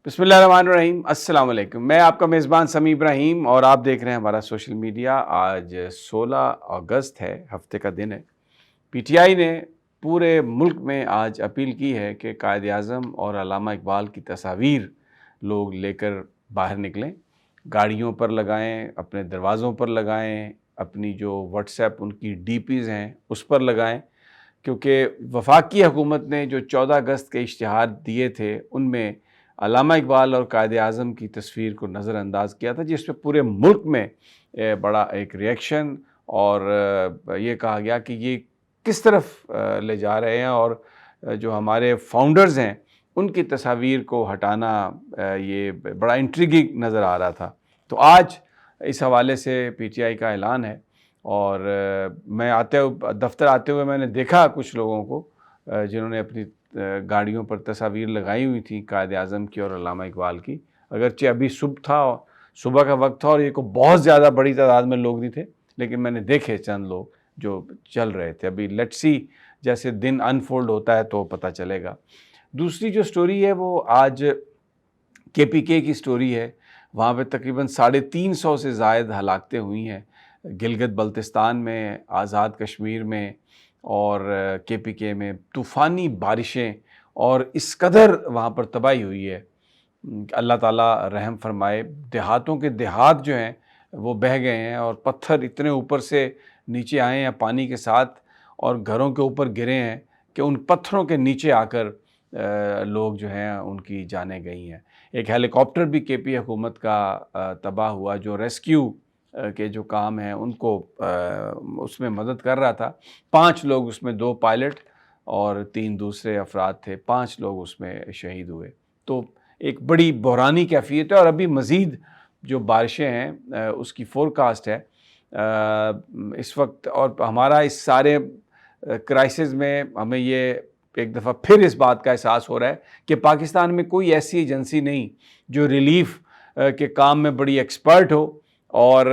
بسم اللہ الرحمن الرحیم، السلام علیکم۔ میں آپ کا میزبان سمیع ابراہیم اور آپ دیکھ رہے ہیں ہمارا سوشل میڈیا۔ آج 16 اگست ہے، ہفتے کا دن ہے۔ پی ٹی آئی نے پورے ملک میں آج اپیل کی ہے کہ قائد اعظم اور علامہ اقبال کی تصاویر لوگ لے کر باہر نکلیں، گاڑیوں پر لگائیں، اپنے دروازوں پر لگائیں، اپنی جو واٹس ایپ ان کی ڈی پیز ہیں اس پر لگائیں، کیونکہ وفاقی حکومت نے جو 14 اگست کے اشتہار دیے تھے ان میں علامہ اقبال اور قائد اعظم کی تصویر کو نظر انداز کیا تھا، جس پہ پورے ملک میں بڑا ایک ریئیکشن اور یہ کہا گیا کہ یہ کس طرف لے جا رہے ہیں، اور جو ہمارے فاؤنڈرز ہیں ان کی تصاویر کو ہٹانا یہ بڑا انٹریگنگ نظر آ رہا تھا۔ تو آج اس حوالے سے پی ٹی آئی کا اعلان ہے، اور میں دفتر آتے ہوئے میں نے دیکھا کچھ لوگوں کو جنہوں نے اپنی گاڑیوں پر تصاویر لگائی ہوئی تھیں قائد اعظم کی اور علامہ اقبال کی، اگرچہ ابھی صبح کا وقت تھا اور یہ کوئی بہت زیادہ بڑی تعداد میں لوگ نہیں تھے، لیکن میں نے دیکھے چند لوگ جو چل رہے تھے۔ ابھی لیٹس سی جیسے دن انفولڈ ہوتا ہے تو پتہ چلے گا۔ دوسری جو سٹوری ہے وہ آج KPK کی سٹوری ہے۔ وہاں پہ تقریباً 350 سے زائد ہلاکتیں ہوئی ہیں گلگت بلتستان میں، آزاد کشمیر میں اور KPK میں۔ طوفانی بارشیں اور اس قدر وہاں پر تباہی ہوئی ہے، اللہ تعالیٰ رحم فرمائے۔ دیہاتوں کے دیہات جو ہیں وہ بہہ گئے ہیں، اور پتھر اتنے اوپر سے نیچے آئے ہیں پانی کے ساتھ اور گھروں کے اوپر گرے ہیں کہ ان پتھروں کے نیچے آ کر لوگ جو ہیں ان کی جانیں گئی ہیں۔ ایک ہیلی کاپٹر بھی KP حکومت کا تباہ ہوا، جو ریسکیو کے جو کام ہیں ان کو اس میں مدد کر رہا تھا۔ 5 لوگ اس میں، 2 پائلٹ اور 3 دوسرے افراد تھے، 5 لوگ اس میں شہید ہوئے۔ تو ایک بڑی بحرانی کیفیت ہے، اور ابھی مزید جو بارشیں ہیں اس کی فورکاسٹ ہے اس وقت۔ اور ہمارا اس سارے کرائسس میں ہمیں یہ ایک دفعہ پھر اس بات کا احساس ہو رہا ہے کہ پاکستان میں کوئی ایسی ایجنسی نہیں جو ریلیف کے کام میں بڑی ایکسپرٹ ہو اور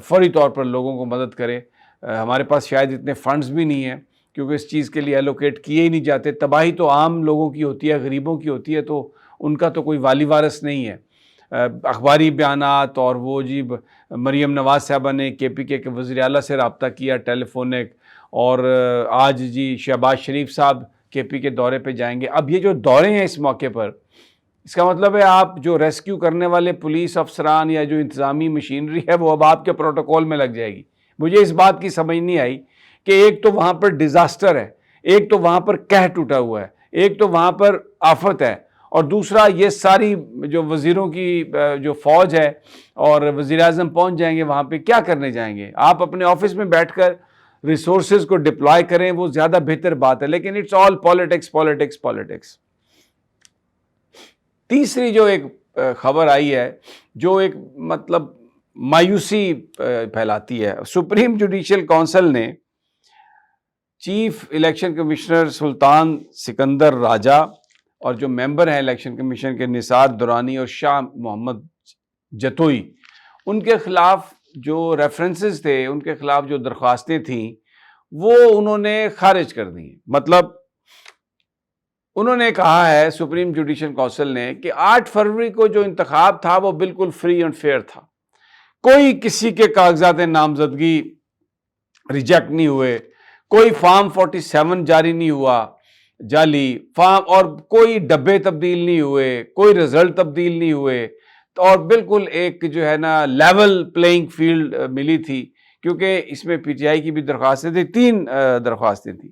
فوری طور پر لوگوں کو مدد کرے۔ ہمارے پاس شاید اتنے فنڈز بھی نہیں ہیں، کیونکہ اس چیز کے لیے ایلوکیٹ کیے ہی نہیں جاتے۔ تباہی تو عام لوگوں کی ہوتی ہے، غریبوں کی ہوتی ہے، تو ان کا تو کوئی والی وارث نہیں ہے۔ اخباری بیانات، اور وہ جی مریم نواز صاحبہ نے KPK کے وزیر اعلیٰ سے رابطہ کیا ٹیلی فونک، اور آج جی شہباز شریف صاحب KP کے دورے پہ جائیں گے۔ اب یہ جو دورے ہیں اس موقع پر، اس کا مطلب ہے آپ جو ریسکیو کرنے والے پولیس افسران یا جو انتظامی مشینری ہے وہ اب آپ کے پروٹوکول میں لگ جائے گی۔ مجھے اس بات کی سمجھ نہیں آئی کہ ایک تو وہاں پر ڈیزاسٹر ہے، ایک تو وہاں پر قحط ٹوٹا ہوا ہے، ایک تو وہاں پر آفت ہے، اور دوسرا یہ ساری جو وزیروں کی جو فوج ہے اور وزیر اعظم پہنچ جائیں گے وہاں پہ، کیا کرنے جائیں گے؟ آپ اپنے آفس میں بیٹھ کر ریسورسز کو ڈپلوائے کریں، وہ زیادہ بہتر بات ہے، لیکن it's all politics politics politics. تیسری جو ایک خبر آئی ہے جو ایک مطلب مایوسی پھیلاتی ہے، سپریم جوڈیشل کونسل نے چیف الیکشن کمشنر سلطان سکندر راجہ اور جو ممبر ہیں الیکشن کمیشن کے نثار درانی اور شاہ محمد جتوئی، ان کے خلاف جو ریفرنسز تھے، ان کے خلاف جو درخواستیں تھیں وہ انہوں نے خارج کر دی۔ مطلب انہوں نے کہا ہے سپریم جوڈیشل کونسل نے کہ 8 فروری کو جو انتخاب تھا وہ بالکل فری اینڈ فیئر تھا، کوئی کسی کے کاغذات نامزدگی ریجیکٹ نہیں ہوئے، کوئی فارم 47 جاری نہیں ہوا جعلی فارم، اور کوئی ڈبے تبدیل نہیں ہوئے، کوئی رزلٹ تبدیل نہیں ہوئے، اور بالکل ایک جو ہے نا لیول پلینگ فیلڈ ملی تھی۔ کیونکہ اس میں PTI کی بھی درخواستیں تھیں، 3 درخواستیں تھیں،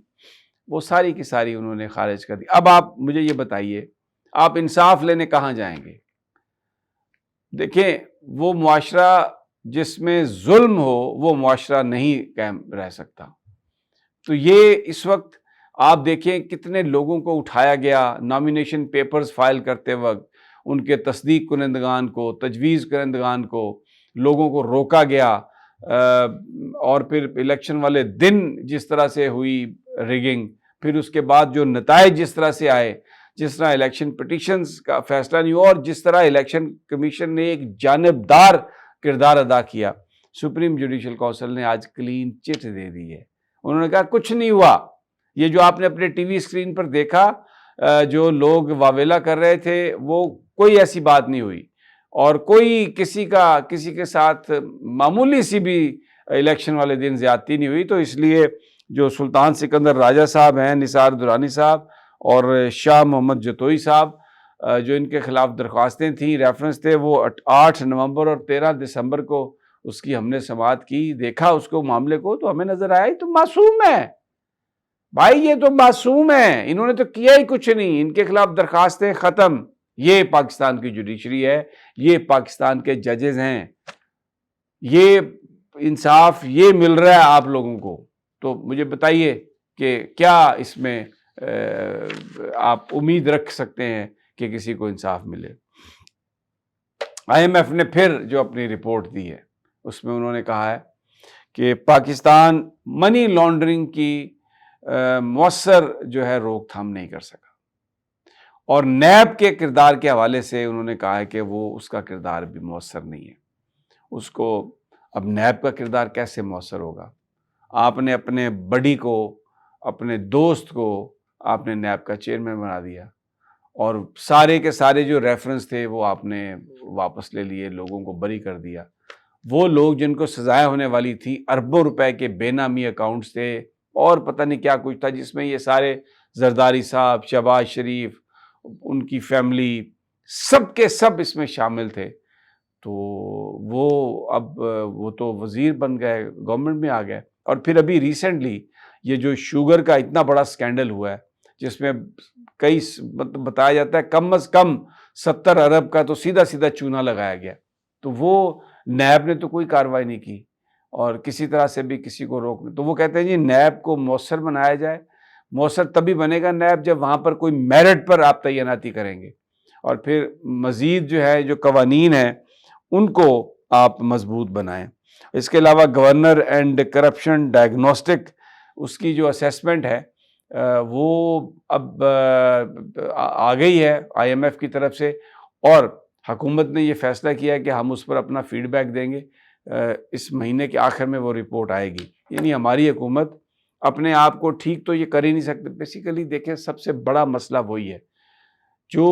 وہ ساری کی ساری انہوں نے خارج کر دی۔ اب آپ مجھے یہ بتائیے، آپ انصاف لینے کہاں جائیں گے؟ دیکھیں، وہ معاشرہ جس میں ظلم ہو وہ معاشرہ نہیں قائم رہ سکتا۔ تو یہ اس وقت آپ دیکھیں کتنے لوگوں کو اٹھایا گیا، نامینیشن پیپرز فائل کرتے وقت ان کے تصدیق کنندگان کو، تجویز کنندگان کو، لوگوں کو روکا گیا، اور پھر الیکشن والے دن جس طرح سے ہوئی ریگنگ، پھر اس کے بعد جو نتائج جس طرح سے آئے، جس طرح الیکشن پٹیشنز کا فیصلہ نہیں ہوا، اور جس طرح الیکشن کمیشن نے ایک جانبدار کردار ادا کیا، سپریم جوڈیشل کونسل نے آج کلین چٹ دے دی ہے۔ انہوں نے کہا کچھ نہیں ہوا، یہ جو آپ نے اپنے ٹی وی اسکرین پر دیکھا جو لوگ واویلا کر رہے تھے وہ کوئی ایسی بات نہیں ہوئی، اور کوئی کسی کے ساتھ معمولی سی بھی الیکشن والے دن زیادتی نہیں ہوئی. تو اس لیے جو سلطان سکندر راجہ صاحب ہیں، نثار درانی صاحب اور شاہ محمد جتوئی صاحب، جو ان کے خلاف درخواستیں تھیں، ریفرنس تھے، وہ 8 نومبر اور 13 دسمبر کو اس کی ہم نے سماعت کی، دیکھا اس کو معاملے کو، تو ہمیں نظر آیا تو معصوم ہے بھائی، یہ تو معصوم ہے، انہوں نے تو کیا ہی کچھ نہیں، ان کے خلاف درخواستیں ختم. یہ پاکستان کی جوڈیشری ہے، یہ پاکستان کے ججز ہیں، یہ انصاف یہ مل رہا ہے آپ لوگوں کو. تو مجھے بتائیے کہ کیا اس میں آپ امید رکھ سکتے ہیں کہ کسی کو انصاف ملے. IMF نے پھر جو اپنی رپورٹ دی ہے اس میں انہوں نے کہا ہے کہ پاکستان منی لانڈرنگ کی مؤثر جو ہے روک تھام نہیں کر سکا، اور نیب کے کردار کے حوالے سے انہوں نے کہا ہے کہ وہ اس کا کردار بھی مؤثر نہیں ہے. اس کو اب نیب کا کردار کیسے مؤثر ہوگا؟ آپ نے اپنے بڑی کو، اپنے دوست کو آپ نے نیب کا چیئرمین بنا دیا، اور سارے کے سارے جو ریفرنس تھے وہ آپ نے واپس لے لیے، لوگوں کو بری کر دیا. وہ لوگ جن کو سزائیں ہونے والی تھی، اربوں روپے کے بے نامی اکاؤنٹس تھے اور پتہ نہیں کیا کچھ تھا، جس میں یہ سارے زرداری صاحب، شہباز شریف، ان کی فیملی، سب کے سب اس میں شامل تھے. تو وہ اب وہ تو وزیر بن گئے، گورنمنٹ میں آ گئے. اور پھر ابھی ریسنٹلی یہ جو شوگر کا اتنا بڑا سکینڈل ہوا ہے، جس میں کئی بتایا جاتا ہے کم از کم 70 ارب کا تو سیدھا سیدھا چونا لگایا گیا. تو وہ نیب نے تو کوئی کارروائی نہیں کی، اور کسی طرح سے بھی کسی کو روک نہیں. تو وہ کہتے ہیں جی نیب کو مؤثر بنایا جائے. مؤثر تبھی بنے گا نیب جب وہاں پر کوئی میرٹ پر آپ تعیناتی کریں گے، اور پھر مزید جو ہے جو قوانین ہیں ان کو آپ مضبوط بنائیں. اس کے علاوہ گورنر اینڈ کرپشن ڈائگنوسٹک، اس کی جو اسیسمنٹ ہے وہ اب آ گئی ہے IMF کی طرف سے، اور حکومت نے یہ فیصلہ کیا ہے کہ ہم اس پر اپنا فیڈ بیک دیں گے. اس مہینے کے آخر میں وہ رپورٹ آئے گی. یعنی ہماری حکومت اپنے آپ کو ٹھیک تو یہ کر ہی نہیں سکتے. بیسیکلی دیکھیں، سب سے بڑا مسئلہ وہی ہے جو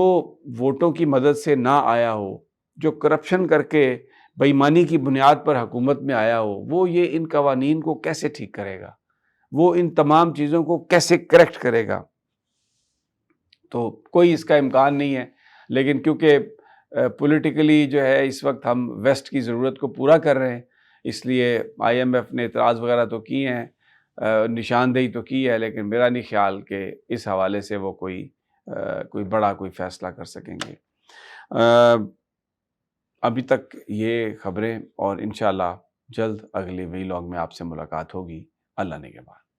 ووٹوں کی مدد سے نہ آیا ہو، جو کرپشن کر کے بے ایمانی کی بنیاد پر حکومت میں آیا ہو، وہ یہ ان قوانین کو کیسے ٹھیک کرے گا، وہ ان تمام چیزوں کو کیسے کریکٹ کرے گا. تو کوئی اس کا امکان نہیں ہے. لیکن کیونکہ پولیٹیکلی جو ہے اس وقت ہم ویسٹ کی ضرورت کو پورا کر رہے ہیں، اس لیے IMF نے اعتراض وغیرہ تو کیے ہیں، نشاندہی تو کی ہے، لیکن میرا نہیں خیال کہ اس حوالے سے وہ کوئی بڑا کوئی فیصلہ کر سکیں گے. ابھی تک یہ خبریں، اور انشاءاللہ جلد اگلے ویلاگ میں آپ سے ملاقات ہوگی. اللہ نگہبان.